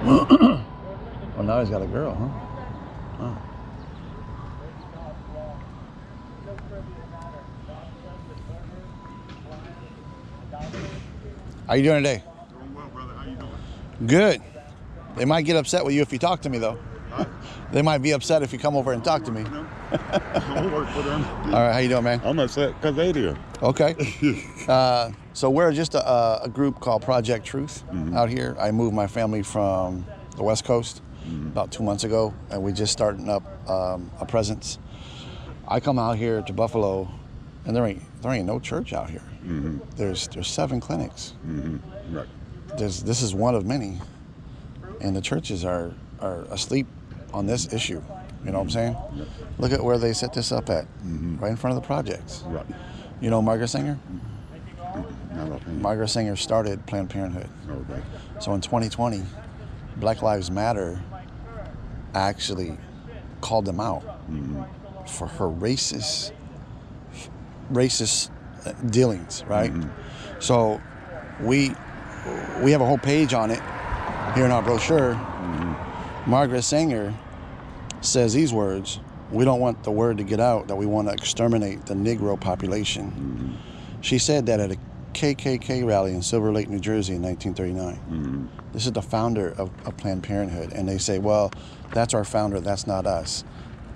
Well, now he's got a girl, huh? Oh. How you doing today? Doing well, brother. How you doing? Good. They might get upset with you if you talk to me, though. Huh? They might be upset if you come over and talk to me. Don't work for them. All right, how you doing, man? I'm upset because they there. Okay. So we're just a group called Project Truth out here. I moved my family from the West Coast about 2 months ago, and we just starting up a presence. I come out here to Buffalo, and there ain't no church out here. There's 7 clinics. Right. This is one of many, and the churches are asleep on this issue. You know what I'm saying? Yep. Look at where they set this up at, right in front of the projects. Right. You know Margaret Sanger? Not offhand. Margaret Sanger started Planned Parenthood. Okay. So in 2020, Black Lives Matter actually called them out for her racist dealings, right? So we have a whole page on it here in our brochure. Margaret Sanger says these words: "We don't want the word to get out that we want to exterminate the Negro population." She said that at a KKK rally in Silver Lake, New Jersey in 1939. This is the founder of Planned Parenthood, and they say, well, that's our founder, that's not us.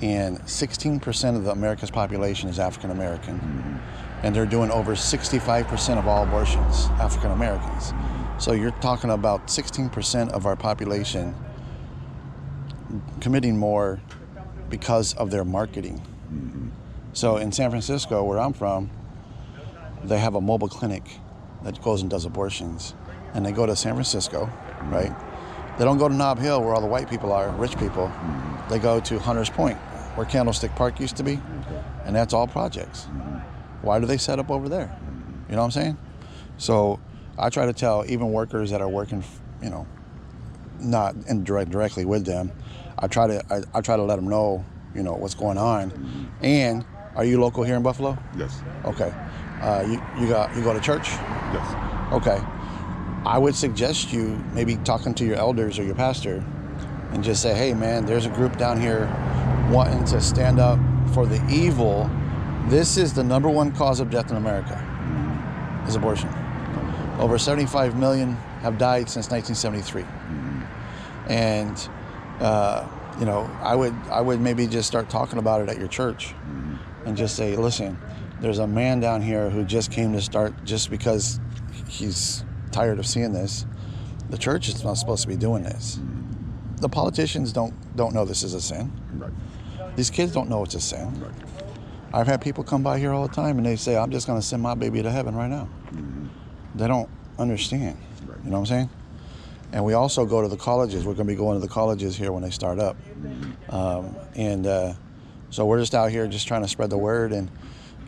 And 16% of the America's population is African American, and they're doing over 65% of all abortions, African Americans. So you're talking about 16% of our population committing more because of their marketing. So in San Francisco, where I'm from, they have a mobile clinic that goes and does abortions, and they go to San Francisco, right? They don't go to Nob Hill where all the white people are, rich people. They go to Hunters Point, where Candlestick Park used to be, and that's all projects. Why do they set up over there? You know what I'm saying? So I try to tell even workers that are working, you know, not directly with them, I try to let them know, you know, what's going on. And are you local here in Buffalo? Yes. Okay. You go to church? Yes. Okay. I would suggest you maybe talking to your elders or your pastor and just say, hey man, there's a group down here wanting to stand up for the evil. This is the #1 cause of death in America, is abortion. Over 75 million have died since 1973. And you know, I would maybe just start talking about it at your church and just say, listen, there's a man down here who just came to start just because he's tired of seeing this. The church is not supposed to be doing this. The politicians don't know this is a sin. Right. These kids don't know it's a sin. Right. I've had people come by here all the time and they say, I'm just going to send my baby to heaven right now. They don't understand. Right. You know what I'm saying? And we also go to the colleges. We're going to be going to the colleges here when they start up. So we're just out here just trying to spread the word. And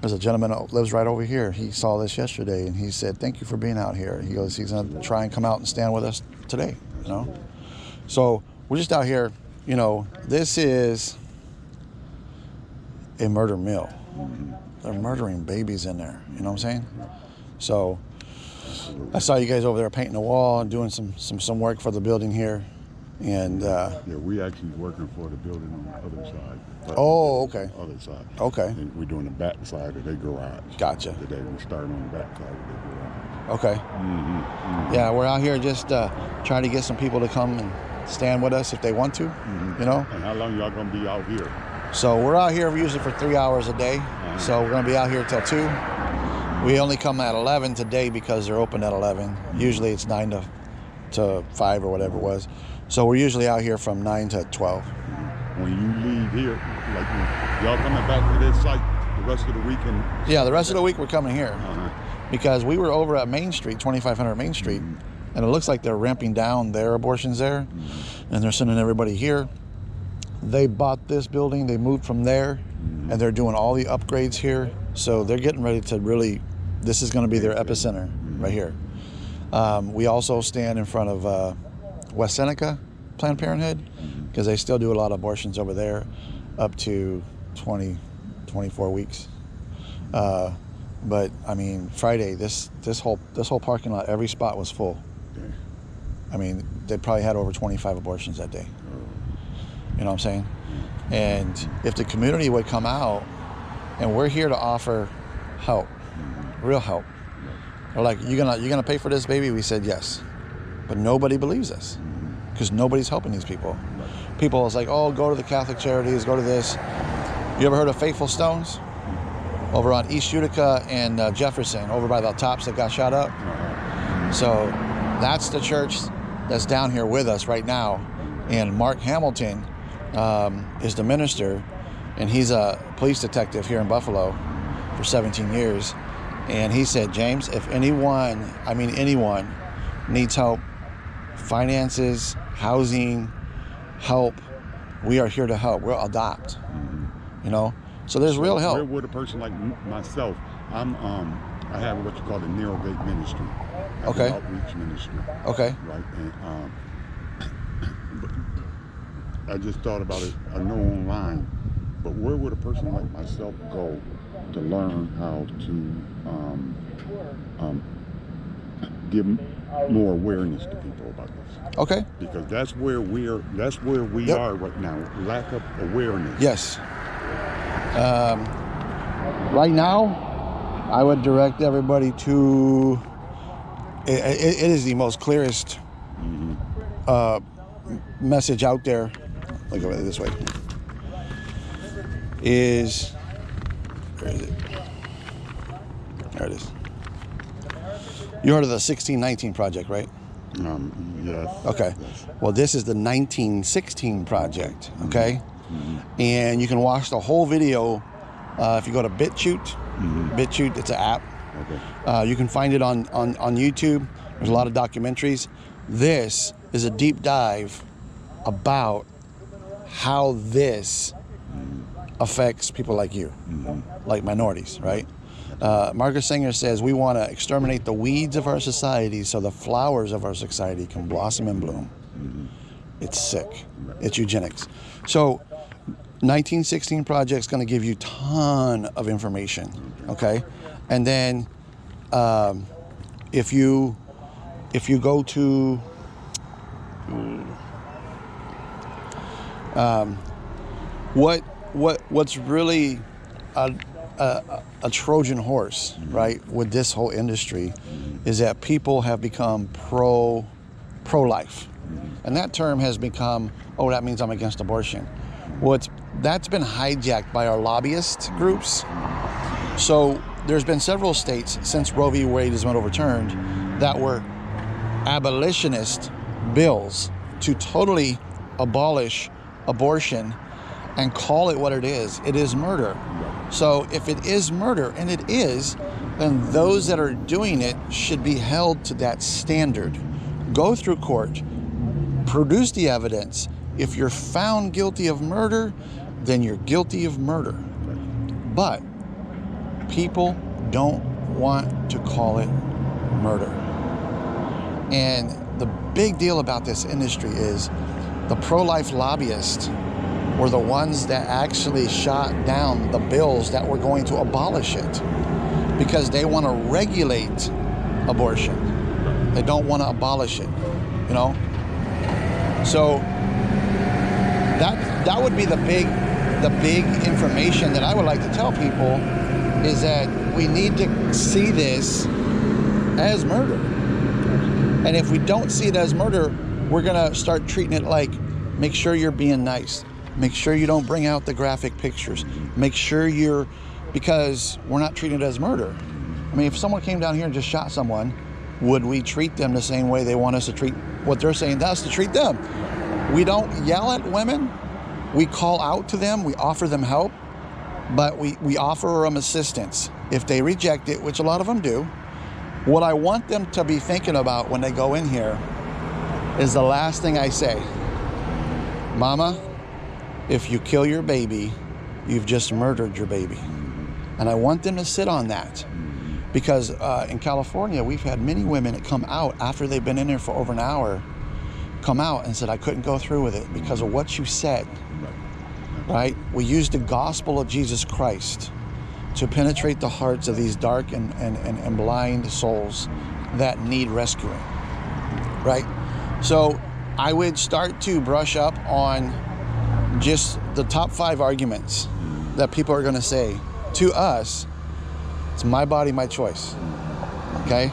there's a gentleman that lives right over here. He saw this yesterday and he said, thank you for being out here. He goes, he's going to try and come out and stand with us today, you know? So we're just out here, you know, this is a murder mill. They're murdering babies in there, you know what I'm saying? So I saw you guys over there painting the wall and doing some work for the building here. And Yeah, we actually working for the building on the other side. Oh, okay. Other side. Okay. And we're doing the back side of their garage. Gotcha. Today we started on the back side of their garage. Okay. Yeah, we're out here just trying to get some people to come and stand with us if they want to, you know? And how long y'all gonna be out here? So we're out here usually for 3 hours a day. So we're gonna be out here till 2. We only come at 11 today because they're open at 11. Usually it's 9 to 5 or whatever it was. So we're usually out here from 9 to 12. When you leave here, like y'all coming back to this site the rest of the week? Yeah, the rest of the week we're coming here because we were over at Main Street, 2500 Main Street, and it looks like they're ramping down their abortions there, and they're sending everybody here. They bought this building, they moved from there, and they're doing all the upgrades here. So they're getting ready to really, this is going to be their epicenter right here. We also stand in front of West Seneca Planned Parenthood because they still do a lot of abortions over there up to 24 weeks. But I mean, Friday, this whole parking lot, every spot was full. I mean, they probably had over 25 abortions that day. You know what I'm saying? And if the community would come out, and we're here to offer help, real help. They're like, you gonna pay for this, baby? We said yes, but nobody believes us because nobody's helping these people. People is like, oh, go to the Catholic Charities, go to this. You ever heard of Faithful Stones? Over on East Utica and Jefferson, over by the tops that got shot up. So that's the church that's down here with us right now. And Mark Hamilton is the minister, and he's a police detective here in Buffalo for 17 years. And he said, James, if anyone needs help, finances, housing, help, we are here to help. We'll adopt, you know? So there's real help. Where would a person like myself, I have what you call the narrow gate ministry. Okay. Outreach ministry. Okay. Right. And but I just thought about it. I know online, but where would a person like myself go to learn how to give more awareness to people about this? Okay. Because that's where we are right now. Lack of awareness. Yes. Right now, I would direct everybody to. It is the most clearest message out there. Look at it this way. Is where is it? There it is. You heard of the 1619 Project, right? Yes. Okay. Yes. Well, this is the 1916 Project. Okay. And you can watch the whole video if you go to BitChute. BitChute, it's an app. Okay. You can find it on YouTube. There's a lot of documentaries. This is a deep dive about how this affects people like you, like minorities, right? Margaret Sanger says we want to exterminate the weeds of our society so the flowers of our society can blossom and bloom. It's sick. It's eugenics. So 1916 Project's going to give you a ton of information, okay? And then if you go to what's really a Trojan horse, right, with this whole industry is that people have become pro-life. And that term has become, oh, that means I'm against abortion. Well, that's been hijacked by our lobbyist groups. So there's been several states since Roe v. Wade has been overturned that were abolitionist bills to totally abolish abortion and call it what it is. It is murder. So if it is murder, and it is, then those that are doing it should be held to that standard. Go through court, produce the evidence. If you're found guilty of murder, then you're guilty of murder. But people don't want to call it murder. And the big deal about this industry is the pro-life lobbyists were the ones that actually shot down the bills that were going to abolish it because they want to regulate abortion. They don't want to abolish it, you know? So that would be the big information that I would like to tell people is that we need to see this as murder. And if we don't see it as murder, we're gonna start treating it like, make sure you're being nice. Make sure you don't bring out the graphic pictures. Make sure because we're not treating it as murder. I mean, if someone came down here and just shot someone, would we treat them the same way they want us to treat what they're saying to us to treat them? We don't yell at women. We call out to them. We offer them help, but we offer them assistance. If they reject it, which a lot of them do, what I want them to be thinking about when they go in here is the last thing I say. Mama, if you kill your baby, you've just murdered your baby. And I want them to sit on that. Because in California, we've had many women that come out after they've been in there for over an hour, come out and said, I couldn't go through with it because of what you said, right? We use the gospel of Jesus Christ to penetrate the hearts of these dark and blind souls that need rescuing, right? So I would start to brush up on just the top 5 arguments that people are going to say to us. It's my body, my choice. Okay?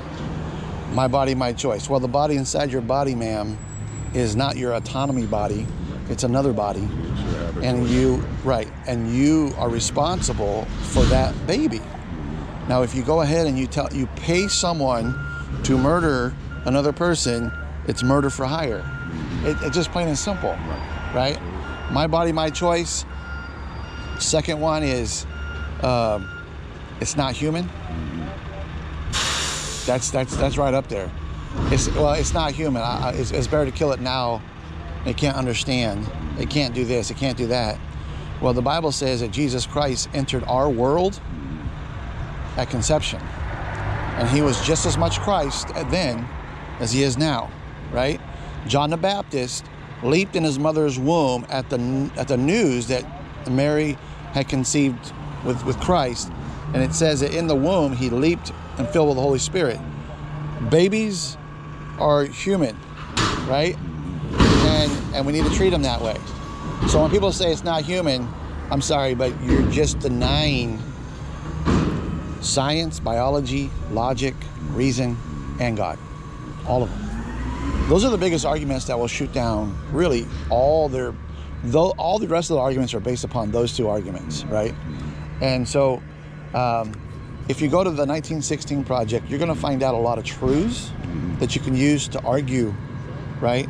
My body, my choice. Well, the body inside your body, ma'am, is not your autonomy body. It's another body. And you are responsible for that baby. Now, if you go ahead and you pay someone to murder another person, it's murder for hire. It's just plain and simple, right? My body, my choice. Second one is, it's not human. That's right up there. It's not human. It's better to kill it now. It can't understand. It can't do this. It can't do that. Well, the Bible says that Jesus Christ entered our world at conception, and he was just as much Christ then as he is now, right? John the Baptist leaped in his mother's womb at the news that Mary had conceived with Christ, and it says that in the womb he leaped and filled with the Holy Spirit. Babies are human, right? And we need to treat them that way. So when people say it's not human, I'm sorry, but you're just denying science, biology, logic, reason, and God. All of them. Those are the biggest arguments that will shoot down really all the rest of the arguments are based upon those 2 arguments, right? And so if you go to the 1916 Project, you're going to find out a lot of truths that you can use to argue, right?